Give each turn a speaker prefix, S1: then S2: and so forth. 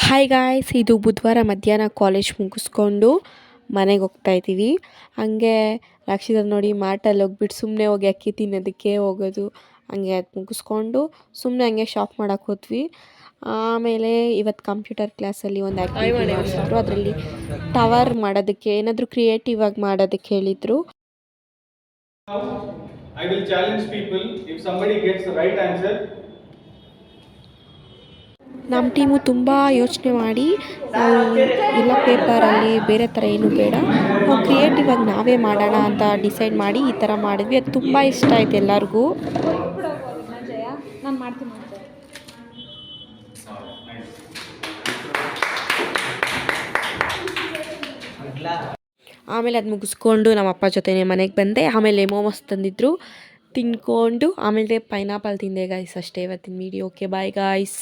S1: Hi guys, ಇದು ಬುಧವಾರ ಮಧ್ಯಾಹ್ನ ಕಾಲೇಜ್ ಮುಗಿಸ್ಕೊಂಡು ಮನೆಗೆ ಹೋಗ್ತಾ ಇದ್ದೀವಿ. ಹಂಗೆ ರಕ್ಷಿತ ನೋಡಿ ಮಾರ್ಟಲ್ಲಿ ಹೋಗ್ಬಿಟ್ಟು ಸುಮ್ಮನೆ ಹೋಗಿ ಅಕ್ಕಿ ತಿನ್ನೋದಕ್ಕೆ ಹೋಗೋದು. ಹಂಗೆ ಅದು ಮುಗಿಸ್ಕೊಂಡು ಸುಮ್ಮನೆ ಹಂಗೆ ಶಾಪ್ ಮಾಡೋಕ್ಕೆ ಹೋದ್ವಿ. ಆಮೇಲೆ ಇವತ್ತು ಕಂಪ್ಯೂಟರ್ ಕ್ಲಾಸಲ್ಲಿ ಒಂದು ಆ್ಯಕ್ಟಿವಿಟಿ ಮಾಡಿಸಿದ್ರು. ಅದರಲ್ಲಿ ಟವರ್ ಮಾಡೋದಕ್ಕೆ ಏನಾದರೂ ಕ್ರಿಯೇಟಿವ್ ಆಗಿ ಮಾಡೋದಕ್ಕೆ ಹೇಳಿದರು.
S2: I will challenge people. If somebody gets the right answer,
S1: ನಮ್ಮ ಟೀಮು ತುಂಬ ಯೋಚನೆ ಮಾಡಿ ನಾವು ಎಲ್ಲ ಪೇಪರಲ್ಲಿ ಬೇರೆ ಥರ ಏನು ಬೇಡ, ನಾವು ಕ್ರಿಯೇಟಿವ್ ಆಗಿ ನಾವೇ ಮಾಡೋಣ ಅಂತ ಡಿಸೈಡ್ ಮಾಡಿ ಈ ಥರ ಮಾಡಿದ್ವಿ. ಅದು ತುಂಬ ಇಷ್ಟ ಆಯ್ತು ಎಲ್ಲರಿಗೂ. ಆಮೇಲೆ ಅದು ಮುಗಿಸ್ಕೊಂಡು ನಮ್ಮ ಅಪ್ಪ ಜೊತೆನೇ ಮನೆಗೆ ಬಂದೆ. ಆಮೇಲೆ ಮೋಮೋಸ್ ತಂದಿದ್ರು, ತಿನ್ಕೊಂಡು ಆಮೇಲೆ ಪೈನಾಪಲ್ ತಿಂದೆ ಗಾಯ್ಸ್. ಅಷ್ಟೇ ಇವತ್ತಿನ ವೀಡಿಯೋ. Okay, bye guys.